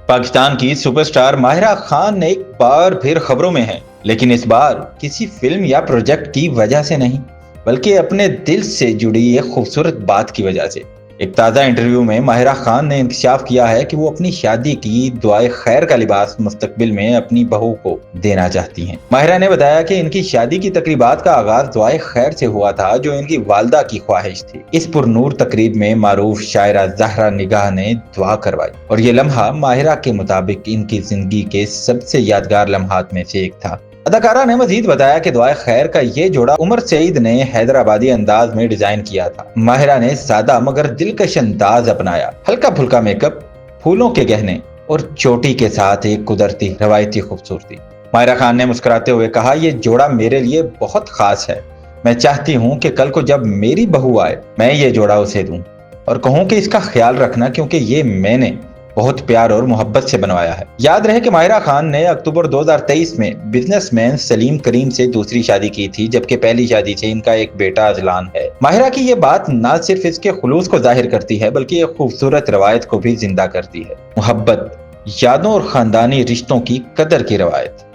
पाकिस्तान की सुपरस्टार माहिरा खान एक बार फिर खबरों में है, लेकिन इस बार किसी फिल्म या प्रोजेक्ट की वजह से नहीं, बल्कि अपने दिल से जुड़ी एक खूबसूरत बात की वजह से। एक ताज़ा इंटरव्यू में माहिरा खान ने इंकशाफ किया है कि वो अपनी शादी की दुआए खैर का लिबास मुस्तकबिल में अपनी बहू को देना चाहती हैं। माहिरा ने बताया कि इनकी शादी की तकरीबात का आगाज दुआए खैर से हुआ था, जो इनकी वालदा की ख्वाहिश थी। इस पुरनूर तकरीब में मारूफ शायरा ज़हरा निगाह ने दुआ करवाई और ये लम्हा माहिरा के मुताबिक इनकी जिंदगी के सबसे यादगार लम्हात में से एक था। अदाकारा ने मजीद बताया कि दुआए खैर का ये जोड़ा उमर सईद ने हैदराबादी अंदाज में डिजाइन किया था। माहिरा ने सादा मगर दिलकश अंदाज अपनाया, हल्का फुल्का मेकअप, फूलों के गहने और चोटी के साथ एक कुदरती रवायती खूबसूरती। माहिरा खान ने मुस्कुराते हुए कहा, ये जोड़ा मेरे लिए बहुत खास है। मैं चाहती हूँ कि कल को जब मेरी बहू आए, मैं ये जोड़ा उसे दूं और कहूँ कि इसका ख्याल रखना, क्योंकि ये मैंने बहुत प्यार और मोहब्बत से बनवाया है। याद रहे कि माहिरा खान ने अक्टूबर 2023 में बिजनेसमैन सलीम करीम से दूसरी शादी की थी, जबकि पहली शादी से इनका एक बेटा अजलान है। माहिरा की ये बात न सिर्फ इसके खुलूस को जाहिर करती है, बल्कि एक खूबसूरत रवायत को भी जिंदा करती है। मोहब्बत, यादों और खानदानी रिश्तों की कदर की रवायत।